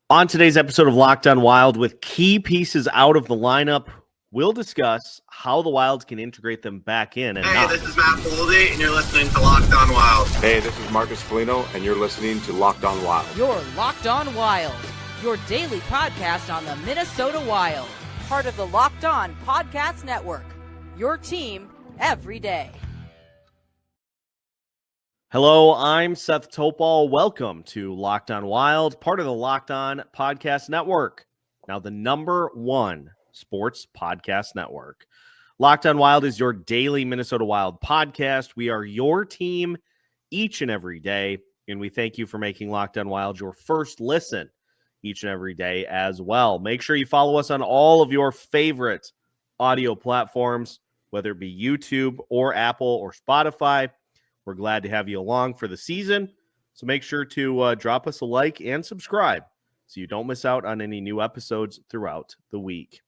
On today's episode of Locked On Wild, with key pieces out of the lineup, we'll discuss how the Wilds can integrate them back in. Hey, this is Matt Boldy, and you're listening to Locked On Wild. Hey, this is Marcus Foligno, and you're listening to Locked On Wild. You're Locked On Wild, your daily podcast on the Minnesota Wild. Part of the Locked On Podcast Network, your team every day. Hello, I'm Seth Toupal. Welcome to Locked On Wild, part of the Locked On Podcast Network. Now, the number one sports podcast network. Locked On Wild is your daily Minnesota Wild podcast. We are your team each and every day, and we thank you for making Locked On Wild your first listen each and every day as well. Make sure you follow us on all of your favorite audio platforms, whether it be YouTube or Apple or Spotify. We're glad to have you along for the season, so make sure to drop us a like and subscribe so you don't miss out on any new episodes throughout the week.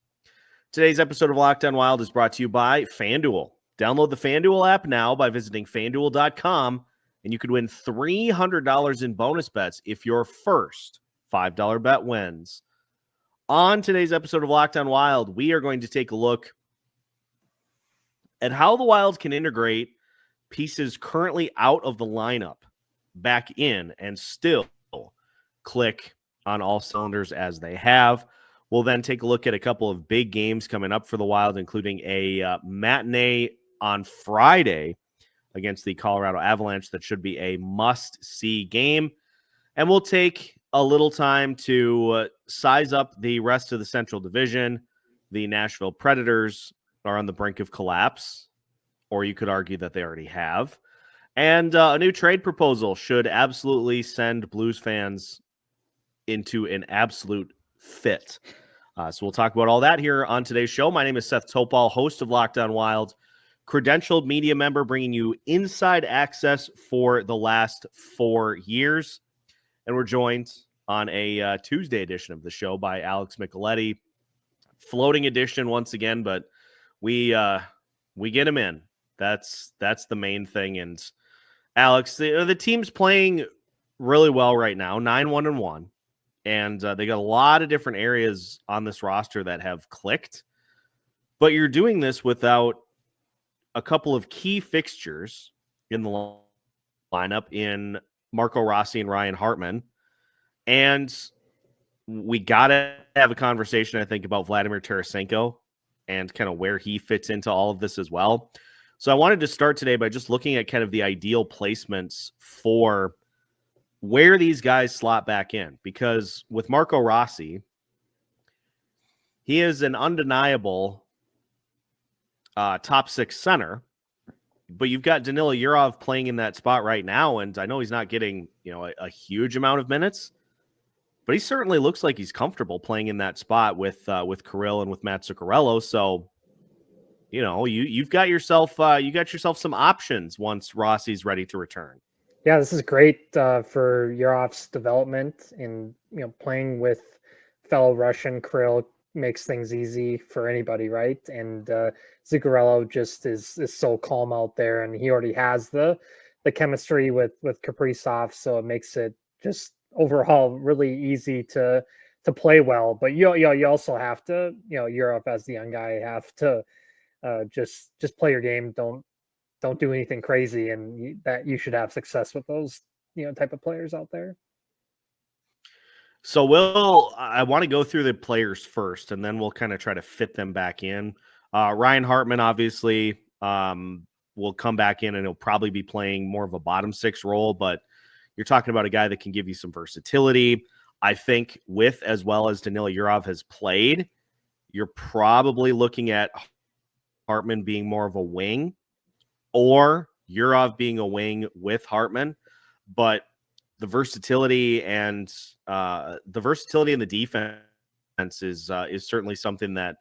Today's episode of Locked On Wild is brought to you by FanDuel. Download the FanDuel app now by visiting FanDuel.com, and you could win $300 in bonus bets if your first $5 bet wins. On today's episode of Locked On Wild, we are going to take a look at how the Wild can integrate pieces currently out of the lineup back in and still click on all cylinders as they have. We'll then take a look at a couple of big games coming up for the Wild, including a matinee on Friday against the Colorado Avalanche that should be a must-see game. And we'll take a little time to size up the rest of the Central Division. The Nashville Predators are on the brink of collapse, or you could argue that they already have. And a new trade proposal should absolutely send Blues fans into an absolute fit. So we'll talk about all that here on today's show. My name is Seth Toupal, host of Locked On Wild, credentialed media member, bringing you inside access for the last 4 years. And we're joined on a Tuesday edition of the show by Alex Micheletti. Floating edition once again, but we get him in. That's the main thing. And Alex, the team's playing really well right now, 9-1-1. And they got a lot of different areas on this roster that have clicked. But you're doing this without a couple of key fixtures in the lineup in Marco Rossi and Ryan Hartman. And we got to have a conversation, I think, about Vladimir Tarasenko and kind of where he fits into all of this as well. So I wanted to start today by just looking at kind of the ideal placements for where these guys slot back in. Because with Marco Rossi, he is an undeniable top six center. But you've got Danila Yurov playing in that spot right now, and I know he's not getting a huge amount of minutes, but he certainly looks like he's comfortable playing in that spot with Kirill and with Matt Zuccarello. So you've got yourself some options once Rossi's ready to return. Yeah, this is great for Yurov's development, and playing with fellow Russian Kirill makes things easy for anybody, right? And Zuccarello just is so calm out there, and he already has the chemistry with Kaprizov, so it makes it just overall really easy to play well. But you also have to, Yurov as the young guy, have to just play your game. Don't do anything crazy, and that you should have success with those type of players out there. So I want to go through the players first, and then we'll kind of try to fit them back in. Ryan Hartman obviously will come back in, and he'll probably be playing more of a bottom six role, but you're talking about a guy that can give you some versatility. I think with as well as Danila Yurov has played, you're probably looking at Hartman being more of a wing, or Yurov being a wing with Hartman. But the versatility and the defense is certainly something that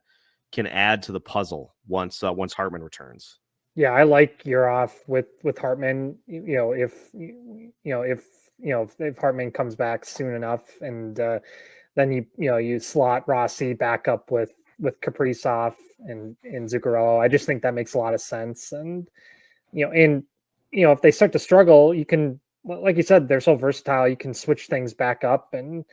can add to the puzzle once Hartman returns. Yeah, I like Yurov with Hartman. If Hartman comes back soon enough, and then you slot Rossi back up with Kaprizov and Zuccarello. I just think that makes a lot of sense. And if they start to struggle, you can, like you said, they're so versatile. You can switch things back up and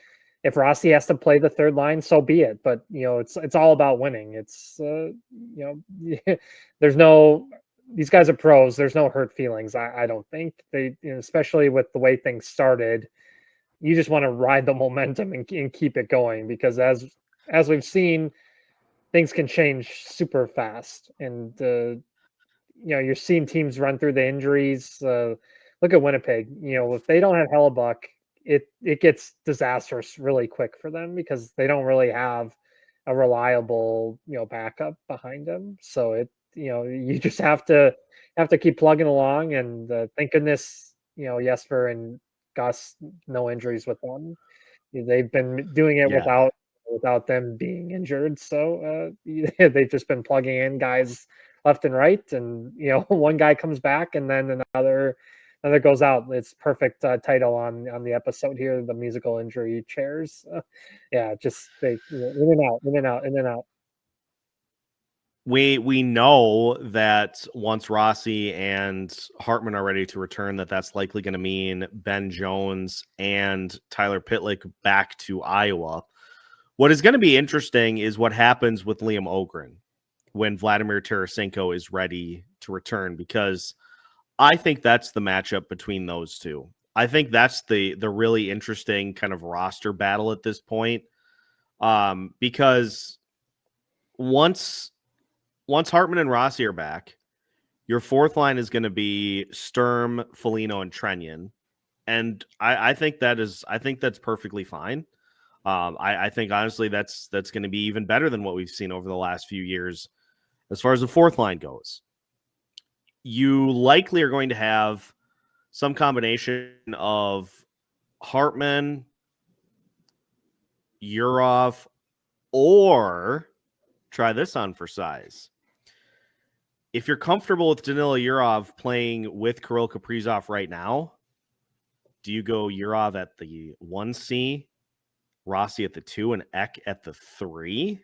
if Rossi has to play the third line, so be it. But it's all about winning. It's there's no, these guys are pros. There's no hurt feelings. I don't think they, especially with the way things started. You just want to ride the momentum and keep it going, because as we've seen, things can change super fast. And you're seeing teams run through the injuries. Look at Winnipeg. If they don't have Hellebuck, it gets disastrous really quick for them, because they don't really have a reliable backup behind them. So you just have to keep plugging along, and thank goodness Jesper and Gus, no injuries with them. They've been doing it without them being injured. So they've just been plugging in guys left and right, and one guy comes back and then another goes out. It's perfect title on the episode here, the musical injury chairs. Just they in and out. We know that once Rossi and Hartman are ready to return, that's likely going to mean Ben Jones and Tyler Pitlick back to Iowa. What is going to be interesting is what happens with Liam Öhgren when Vladimir Tarasenko is ready to return, because I think that's the matchup between those two. I think that's the really interesting kind of roster battle at this point, because once Hartman and Rossi are back, your fourth line is going to be Sturm, Foligno, and Trenyan, and I think that's perfectly fine. I think honestly that's going to be even better than what we've seen over the last few years as far as the fourth line goes. You likely are going to have some combination of Hartman, Yurov, or try this on for size. If you're comfortable with Danila Yurov playing with Kirill Kaprizov right now, do you go Yurov at the 1C, Rossi at the 2, and Ek at the 3?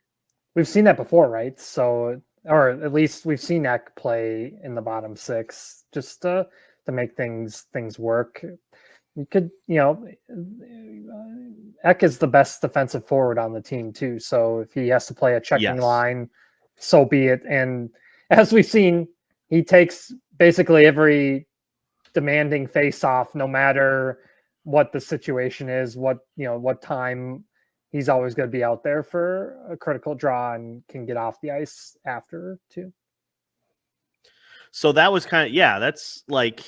We've seen that before, right? So, or at least we've seen Ek play in the bottom 6 just to make things work. You could, Ek is the best defensive forward on the team too. So if he has to play a checking line, so be it. And as we've seen, he takes basically every demanding face-off, no matter what the situation is, what time. He's always going to be out there for a critical draw and can get off the ice after too. So that was that's like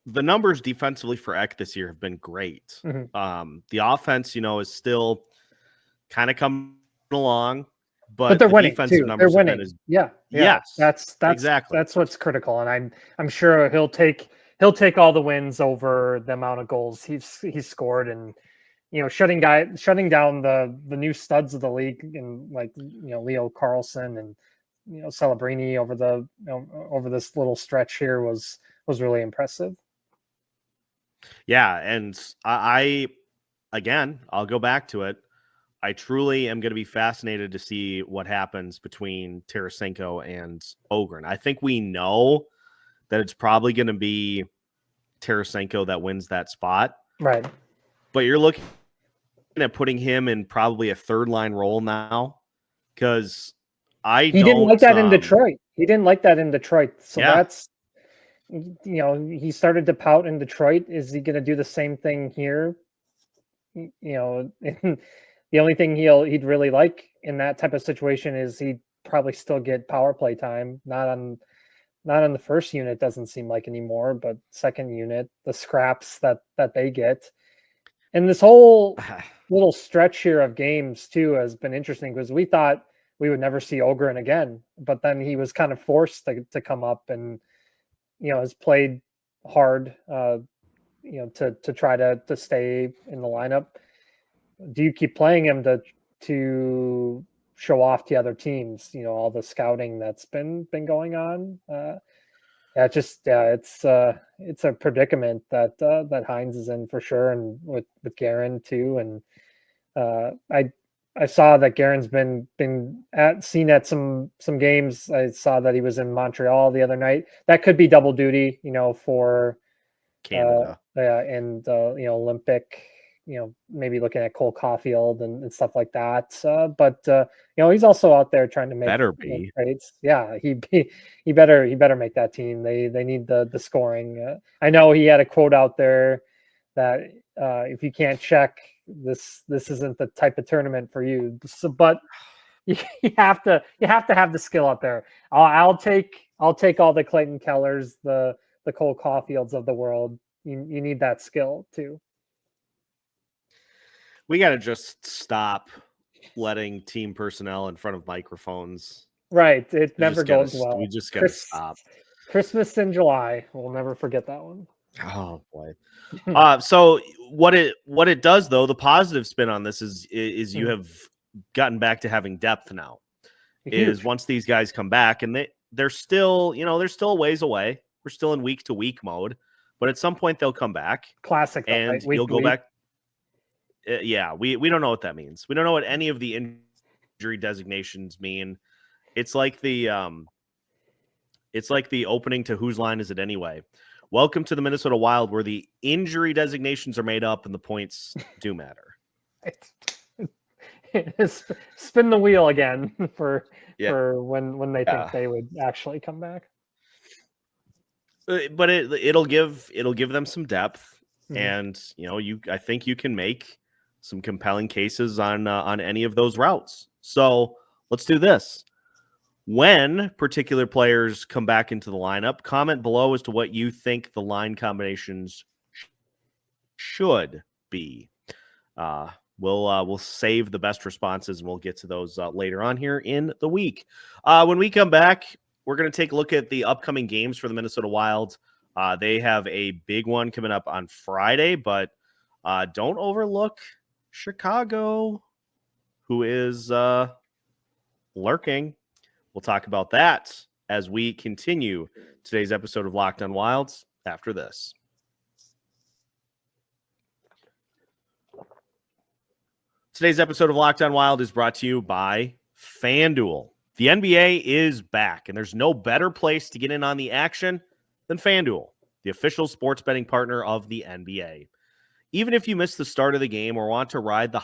the numbers defensively for Ek this year have been great. Mm-hmm. The offense, is still kind of coming along, but they're winning defensive too. Numbers they're winning. Yes, that's exactly. That's what's critical, and I'm sure he'll take all the wins over the amount of goals he's scored, and shutting down the new studs of the league, and Leo Carlson and Celebrini over this little stretch here was really impressive. Yeah, and I'll go back to it. I truly am going to be fascinated to see what happens between Tarasenko and Öhgren. I think we know that it's probably going to be Tarasenko that wins that spot. Right. But you're looking at putting him in probably a third line role now, because he didn't like that in Detroit. He didn't like that in Detroit. So that's, he started to pout in Detroit. Is he going to do the same thing here? The only thing he'd really like in that type of situation is he'd probably still get power play time. Not on the first unit, doesn't seem like anymore, but second unit, the scraps that they get. And this whole little stretch here of games too has been interesting, because we thought we would never see Öhgren again, but then he was kind of forced to come up and has played hard to try to stay in the lineup. Do you keep playing him to show off to other teams, all the scouting that's been going on? It's a predicament that Hines is in for sure, and with Guerin too. And I saw that Guerin's been seen at some games. I saw that he was in Montreal the other night. That could be double duty, for Canada. and Olympic, maybe looking at Cole Caulfield and stuff like that. But he's also out there trying to make trades. Yeah, he better make that team. They need the scoring. I know he had a quote out there that if you can't check, this isn't the type of tournament for you. So, but you have to have the skill out there. I'll take all the Clayton Kellers, the Cole Caulfields of the world. You need that skill too. We got to just stop letting team personnel in front of microphones. Right. It never goes well. We just got to stop. Christmas in July. We'll never forget that one. Oh boy. So what it does though, the positive spin on this is you have gotten back to having depth now. Is once these guys come back, and they're still, they're still a ways away. We're still in week to week mode, but at some point they'll come back. Classic. And right? you'll go back. Yeah, we don't know what that means. We don't know what any of the injury designations mean. It's like the opening to Whose Line Is It Anyway? Welcome to the Minnesota Wild, where the injury designations are made up and the points do matter. Spin the wheel again for when they think they would actually come back. But it'll give them some depth, and I think you can make some compelling cases on any of those routes. So let's do this. When particular players come back into the lineup, comment below as to what you think the line combinations should be. We'll save the best responses, and we'll get to those later on here in the week. When we come back, we're going to take a look at the upcoming games for the Minnesota Wild. They have a big one coming up on Friday, but don't overlook Chicago, who is lurking. We'll talk about that as we continue today's episode of Locked on Wilds after this. Today's episode of Locked on Wild is brought to you by FanDuel. The NBA is back, and there's no better place to get in on the action than FanDuel, the official sports betting partner of the NBA. Even if you missed the start of the game or want to ride the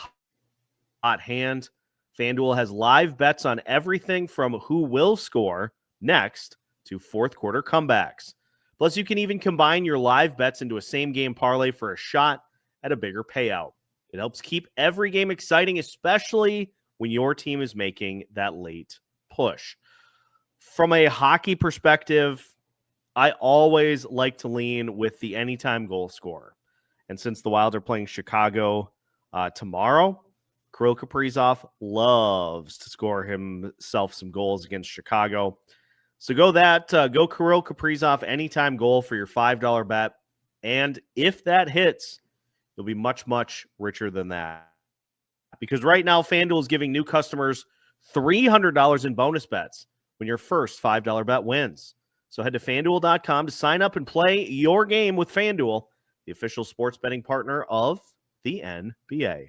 hot hand, FanDuel has live bets on everything from who will score next to fourth quarter comebacks. Plus, you can even combine your live bets into a same-game parlay for a shot at a bigger payout. It helps keep every game exciting, especially when your team is making that late push. From a hockey perspective, I always like to lean with the anytime goal scorer. And since the Wild are playing Chicago tomorrow, Kirill Kaprizov loves to score himself some goals against Chicago. So go Kirill Kaprizov anytime goal for your $5 bet. And if that hits, you'll be much, much richer than that. Because right now, FanDuel is giving new customers $300 in bonus bets when your first $5 bet wins. So head to FanDuel.com to sign up and play your game with FanDuel, the official sports betting partner of the NBA.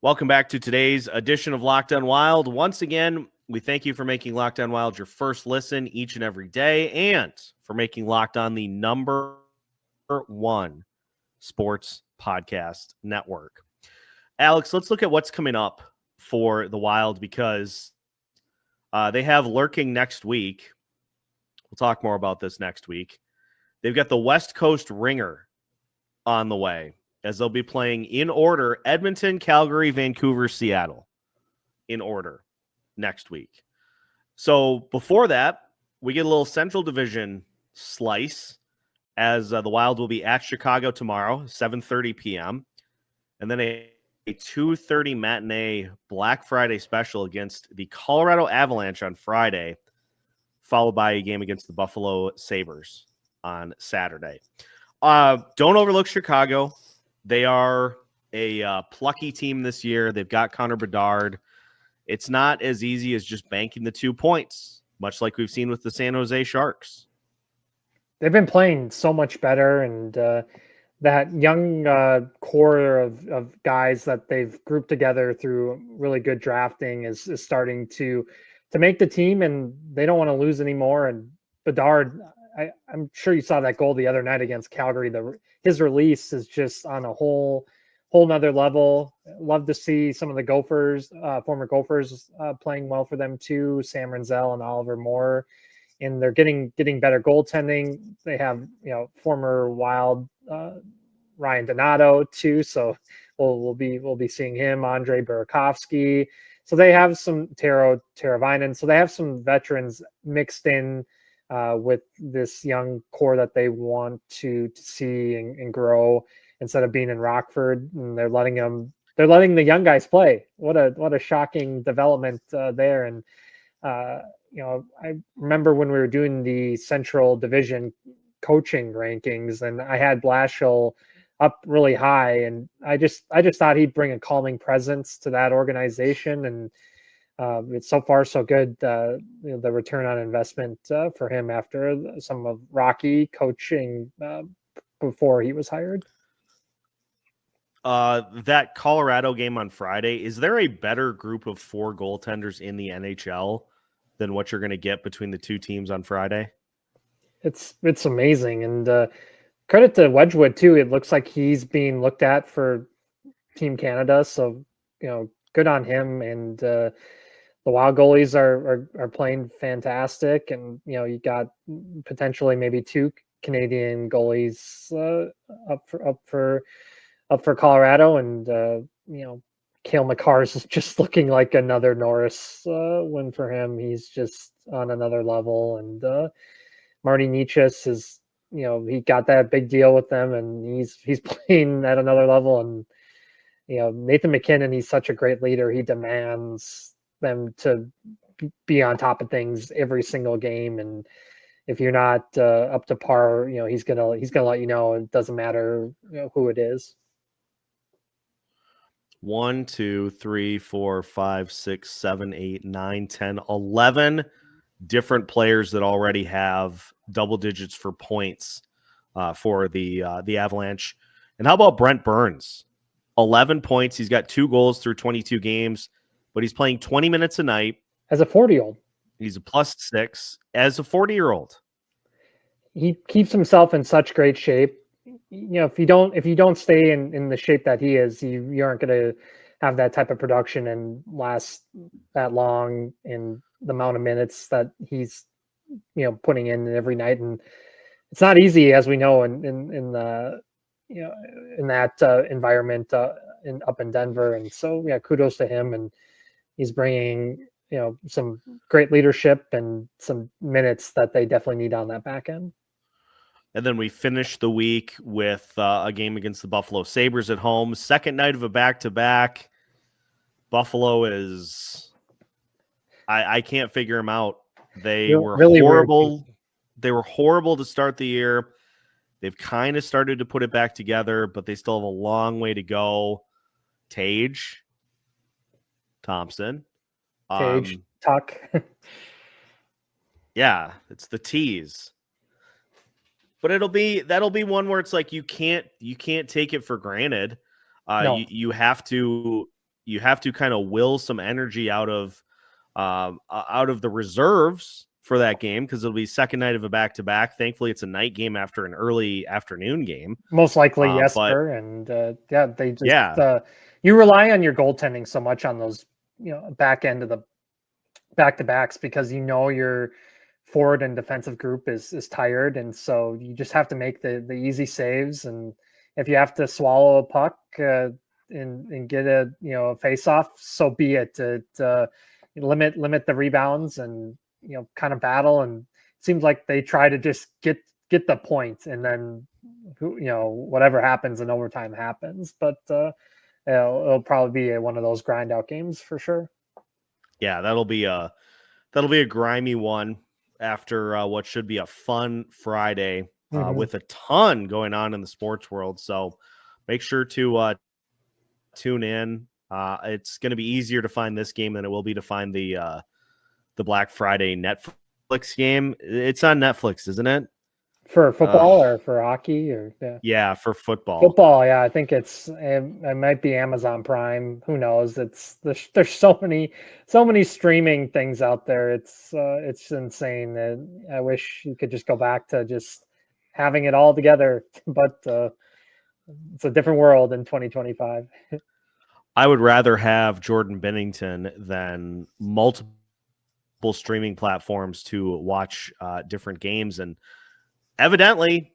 Welcome back to today's edition of Locked on Wild. Once again, we thank you for making Locked on Wild your first listen each and every day, and for making Locked on the number one sports podcast network. Alex, let's look at what's coming up for the Wild, because they have lurking next week. We'll talk more about this next week. They've got the West Coast Ringer on the way, as they'll be playing in order Edmonton, Calgary, Vancouver, Seattle in order next week. So before that, we get a little Central Division slice, as the Wild will be at Chicago tomorrow, 7:30 p.m. And then a 2:30 matinee Black Friday special against the Colorado Avalanche on Friday, followed by a game against the Buffalo Sabres on Saturday. Don't overlook Chicago. They are a plucky team this year. They've got Connor Bedard. It's not as easy as just banking the 2 points, much like we've seen with the San Jose Sharks. They've been playing so much better, and that young core of guys that they've grouped together through really good drafting is starting to make the team, and they don't want to lose anymore. And Bedard, I'm sure you saw that goal the other night against Calgary. His release is just on a whole nother level. Love to see some of the Gophers, former Gophers, playing well for them too. Sam Renzel and Oliver Moore, and they're getting better goaltending. They have former Wild Ryan Donato too, so we'll be seeing him. Andre Burakovsky. So they have some Teravainen. So they have some veterans mixed in with this young core that they want to see and grow instead of being in Rockford. And they're letting the young guys play. What a shocking development there. And I remember when we were doing the Central Division coaching rankings, and I had Blashill up really high, and I just thought he'd bring a calming presence to that organization, and it's so far so good. The return on investment for him after some of Rocky coaching before he was hired. That Colorado game on Friday, is there a better group of 4 goaltenders in the NHL than what you're going to get between the two teams on Friday? It's amazing, and credit to Wedgwood too. It looks like he's being looked at for Team Canada, so good on him. And the Wild goalies are playing fantastic, and you got potentially maybe 2 Canadian goalies up for Colorado, and Cale Makar's is just looking like another Norris win for him. He's just on another level, and Marty Nietzsche's is he got that big deal with them, and he's playing at another level. And Nathan McKinnon, he's such a great leader. He demands them to be on top of things every single game, and if you're not up to par, he's gonna let you know. It doesn't matter who it is. 1, 2, 3, 4, 5, 6, 7, 8, 9, 10, 11 different players that already have double digits for points for the Avalanche. And how about Brent Burns? 11 points. He's got 2 goals through 22 games, but he's playing 20 minutes a night. As a 40-year-old. He's a +6 as a 40-year-old. He keeps himself in such great shape. If you don't stay in the shape that he is, you aren't going to have that type of production and last that long in the amount of minutes that he's putting in every night. And it's not easy, as we know, in the in that environment up in Denver. And so kudos to him, and he's bringing some great leadership and some minutes that they definitely need on that back end. And then we finish the week with a game against the Buffalo Sabres at home. Second night of a back-to-back. Buffalo is... I can't figure them out. They were really horrible. Weird. They were horrible to start the year. They've kind of started to put it back together, but they still have a long way to go. Tage. Thompson. Tage. Tuck. Yeah, it's the T's. But that'll be one where it's like you can't take it for granted. No. You have to kind of will some energy out of the reserves for that game, because it'll be second night of a back-to-back. Thankfully, it's a night game after an early afternoon game. Most likely, yes, sir. And they just you rely on your goaltending so much on those back end of the back-to-backs, because your forward and defensive group is tired, and so you just have to make the easy saves. And if you have to swallow a puck and get a face off, so be it. Limit the rebounds and kind of battle. And it seems like they try to just get the point, and then whatever happens in overtime happens. But it'll probably be one of those grind out games for sure. Yeah, that'll be a grimy one after what should be a fun Friday with a ton going on in the sports world. So make sure to tune in. It's going to be easier to find this game than it will be to find the Black Friday Netflix game. It's on Netflix, isn't it? For football or for hockey or Yeah, for football. Football, yeah. I think it might be Amazon Prime. Who knows? There's so many streaming things out there. It's insane. And I wish you could just go back to just having it all together. But it's a different world in 2025. I would rather have Jordan Binnington than multiple streaming platforms to watch different games. And evidently,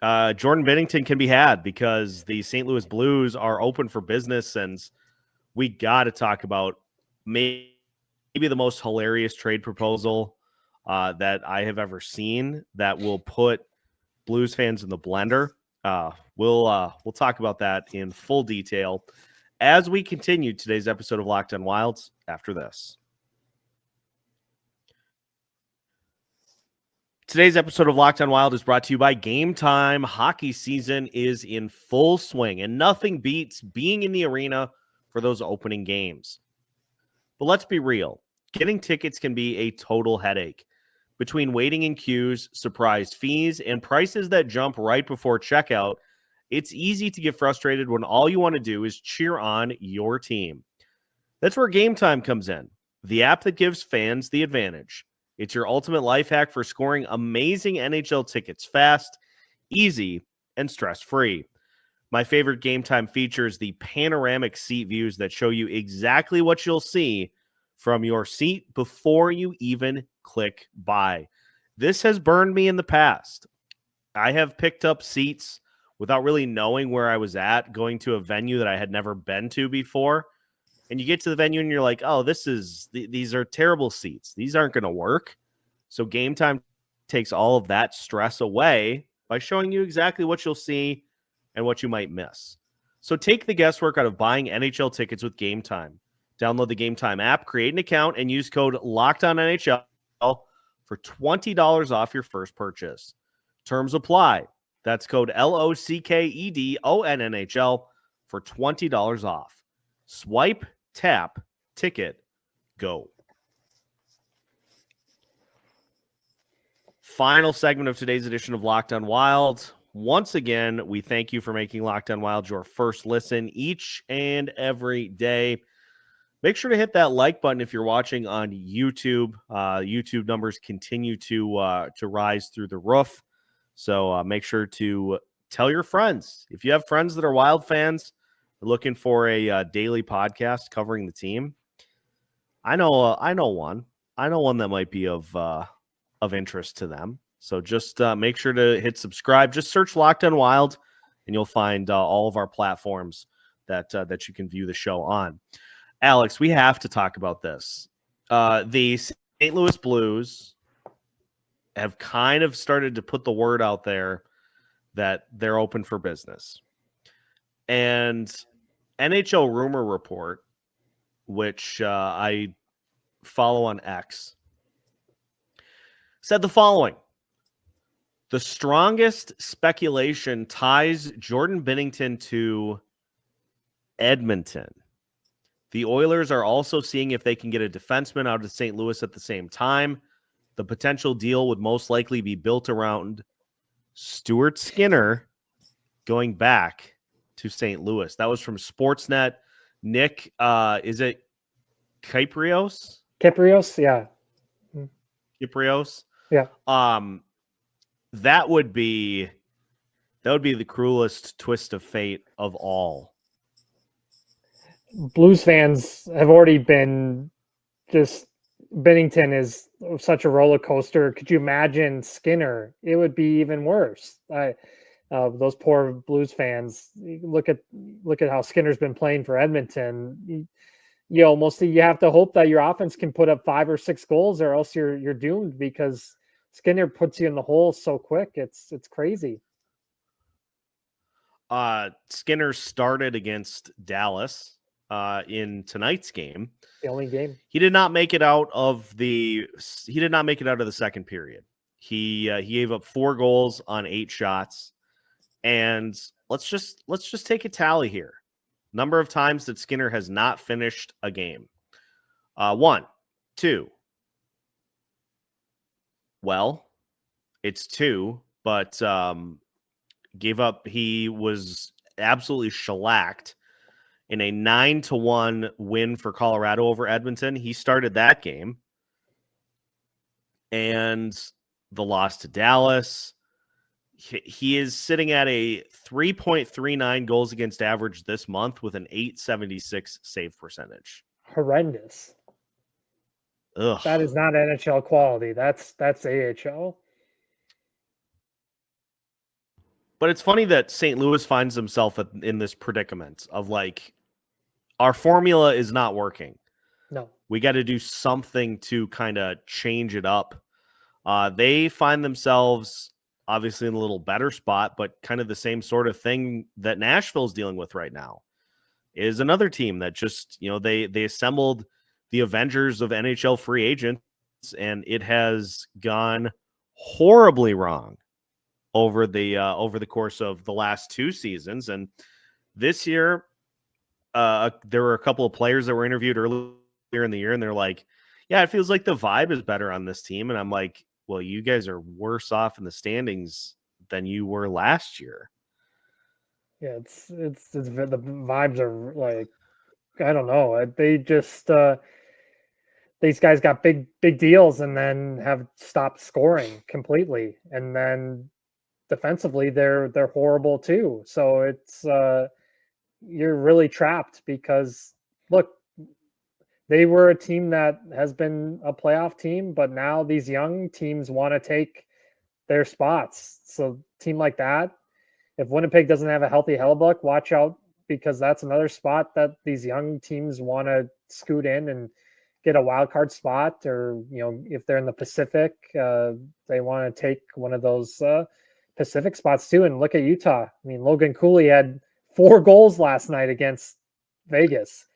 Jordan Binnington can be had because the St. Louis Blues are open for business. And we got to talk about maybe the most hilarious trade proposal that I have ever seen that will put Blues fans in the blender. We'll talk about that in full detail as we continue today's episode of Locked on Wilds after this. Today's episode of Locked on Wild is brought to you by Game Time. Hockey season is in full swing, and nothing beats being in the arena for those opening games. But let's be real. Getting tickets can be a total headache. Between waiting in queues, surprise fees, and prices that jump right before checkout, it's easy to get frustrated when all you want to do is cheer on your team. That's where Game Time comes in, the app that gives fans the advantage. It's your ultimate life hack for scoring amazing NHL tickets fast, easy, and stress-free. My favorite Game Time feature is the panoramic seat views that show you exactly what you'll see from your seat before you even click buy. This has burned me in the past. I have picked up seats without really knowing where I was at, going to a venue that I had never been to before. And you get to the venue and you're like, oh, these are terrible seats. These aren't going to work. So Game Time takes all of that stress away by showing you exactly what you'll see and what you might miss. So take the guesswork out of buying NHL tickets with Game Time. Download the Game Time app, create an account, and use code LOCKEDONNHL for $20 off your first purchase. Terms apply. That's code LOCKEDONNHL for $20 off. Swipe, tap, ticket, go. Final segment of today's edition of Locked on Wild. Once again, we thank you for making Locked on Wild your first listen each and every day. Make sure to hit that like button if you're watching on YouTube. YouTube numbers continue to rise through the roof. So make sure to tell your friends. If you have friends that are Wild fans, looking for a daily podcast covering the team, I know one that might be of interest to them. So just make sure to hit subscribe. Just search Locked on Wild, and you'll find all of our platforms that you can view the show on. Alex, we have to talk about this. The St. Louis Blues have kind of started to put the word out there that they're open for business. And NHL Rumor Report, which I follow on X, said the following. The strongest speculation ties Jordan Binnington to Edmonton. The Oilers are also seeing if they can get a defenseman out of St. Louis at the same time. The potential deal would most likely be built around Stuart Skinner going back to St. Louis. That was from Sportsnet. Nick, is it Kyprios? Kyprios, yeah. Kyprios? Yeah. That would be the cruelest twist of fate of all. Blues fans have already been just Binnington is such a roller coaster. Could you imagine Skinner? It would be even worse. Those poor Blues fans. Look at how Skinner's been playing for Edmonton. You have to hope that your offense can put up 5 or 6 goals, or else you're doomed because Skinner puts you in the hole so quick. It's crazy. Skinner started against Dallas in tonight's game. The only game. He did not make it out of the second period. He gave up 4 goals on 8 shots. And let's just take a tally here. Number of times that Skinner has not finished a game. 1, 2. Well, it's 2. but gave up. He was absolutely shellacked in a 9-1 win for Colorado over Edmonton. He started that game. And the loss to Dallas. He is sitting at a 3.39 goals against average this month with an 876 save percentage. Horrendous. Ugh. That is not NHL quality. That's AHL. But it's funny that St. Louis finds himself in this predicament of like, our formula is not working. No. We got to do something to kind of change it up. They find themselves obviously in a little better spot, but kind of the same sort of thing that Nashville's dealing with right now is another team that just, they assembled the Avengers of NHL free agents, and it has gone horribly wrong over the course of the last 2 seasons. And this year, there were a couple of players that were interviewed earlier in the year, and they're like, yeah, it feels like the vibe is better on this team. And I'm like, well, you guys are worse off in the standings than you were last year. Yeah, it's the vibes are like, I don't know. They just these guys got big deals and then have stopped scoring completely, and then defensively they're horrible too. So it's you're really trapped because look, they were a team that has been a playoff team, but now these young teams want to take their spots. So team like that, if Winnipeg doesn't have a healthy Hellebuck, watch out, because that's another spot that these young teams want to scoot in and get a wild card spot. Or, if they're in the Pacific, they want to take one of those Pacific spots too. And look at Utah. I mean, Logan Cooley had 4 goals last night against Vegas.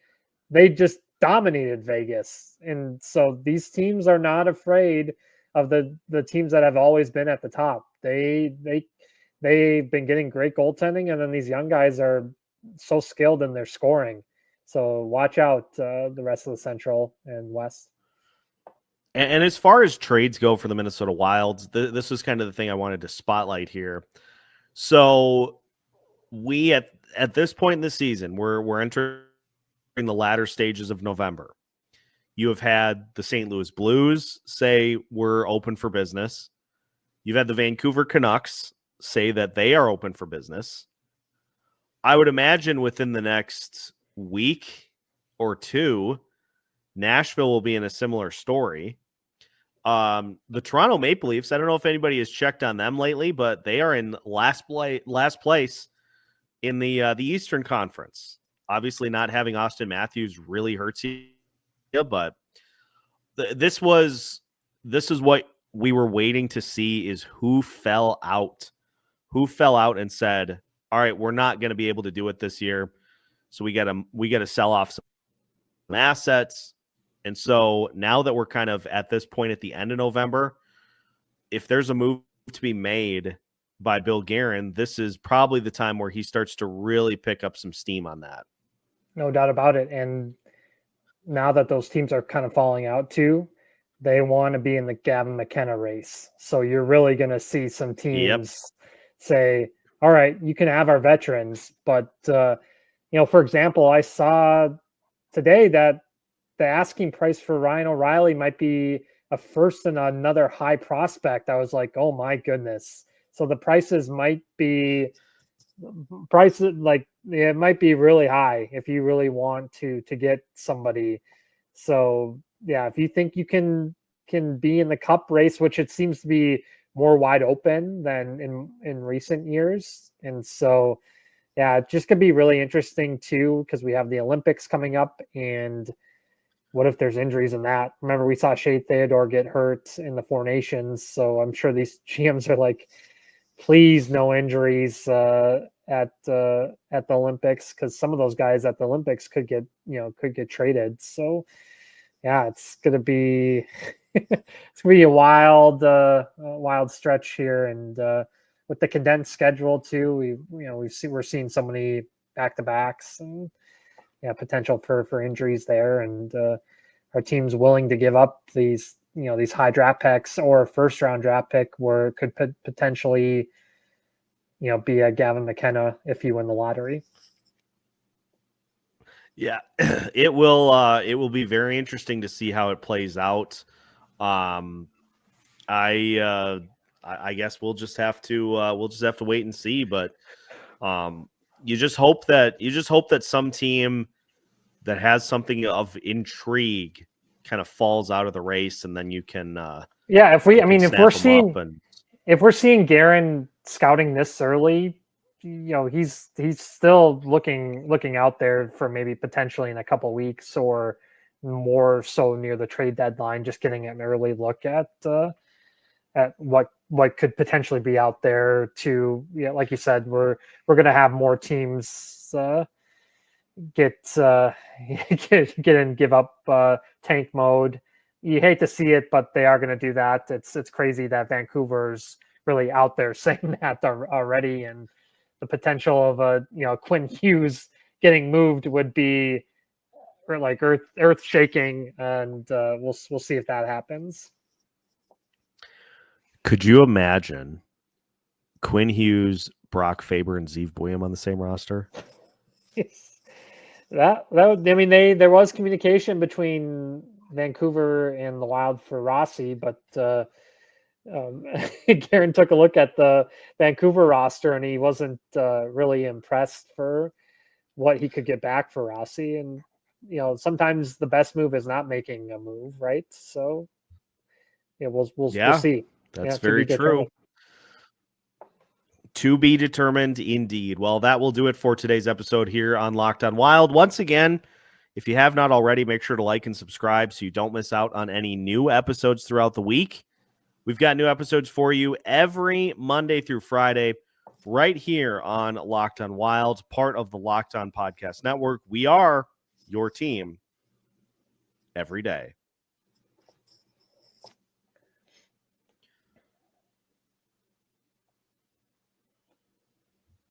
They just dominated Vegas. And so these teams are not afraid of the teams that have always been at the top. They've been getting great goaltending, and then these young guys are so skilled in their scoring. So watch out, the rest of the Central and West. And as far as trades go for the Minnesota Wilds, this was kind of the thing I wanted to spotlight here. So we at this point in the season, we're entering the latter stages of November. You have had the St. Louis Blues say we're open for business. You've had the Vancouver Canucks say that they are open for business. I would imagine within the next week or 2, Nashville will be in a similar story. The Toronto Maple Leafs, I don't know if anybody has checked on them lately, but they are in last place in the Eastern Conference. Obviously, not having Austin Matthews really hurts you, but this is what we were waiting to see, is who fell out and said, all right, we're not going to be able to do it this year. So we got to sell off some assets. And so now that we're kind of at this point at the end of November, if there's a move to be made by Bill Guerin, this is probably the time where he starts to really pick up some steam on that. No doubt about it. And now that those teams are kind of falling out too, they want to be in the Gavin McKenna race. So you're really going to see some teams say, all right, you can have our veterans. But, for example, I saw today that the asking price for Ryan O'Reilly might be a first and another high prospect. I was like, oh my goodness. So the prices might be it might be really high if you really want to get somebody. So yeah, if you think you can be in the cup race, which it seems to be more wide open than in recent years. And so, yeah, it just could be really interesting too, because we have the Olympics coming up, and what if there's injuries in that? Remember, we saw Shea Theodore get hurt in the Four Nations. So I'm sure these GMs are like, please no injuries at the Olympics, because some of those guys at the Olympics could get traded. So yeah, it's gonna be a wild stretch here, and with the condensed schedule too, we're seeing so many back-to-backs, and potential for injuries there, and our team's willing to give up these these high draft picks or a first round draft pick could potentially, be a Gavin McKenna if you win the lottery. Yeah, it will be very interesting to see how it plays out. I guess we'll just have to wait and see, but you just hope that some team that has something of intrigue kind of falls out of the race, and then you can if we're seeing Guerin scouting this early, he's still looking out there for maybe potentially in a couple weeks or more so near the trade deadline, just getting an early look at what could potentially be out there. To like you said, we're going to have more teams get in, give up tank mode. You hate to see it, but they are going to do that. It's crazy that Vancouver's really out there saying that already, and the potential of Quinn Hughes getting moved would be like earth shaking, and we'll see if that happens. Could you imagine Quinn Hughes, Brock Faber, and Zeev Buium on the same roster? That would, there was communication between Vancouver and the Wild for Rossi, but Guerin took a look at the Vancouver roster and he wasn't really impressed for what he could get back for Rossi. And sometimes the best move is not making a move, right? So we'll see. That's very true. To be determined indeed. Well, that will do it for today's episode here on Locked On Wild. Once again, if you have not already, make sure to like and subscribe so you don't miss out on any new episodes throughout the week. We've got new episodes for you every Monday through Friday right here on Locked On Wild, part of the Locked On Podcast Network. We are your team every day.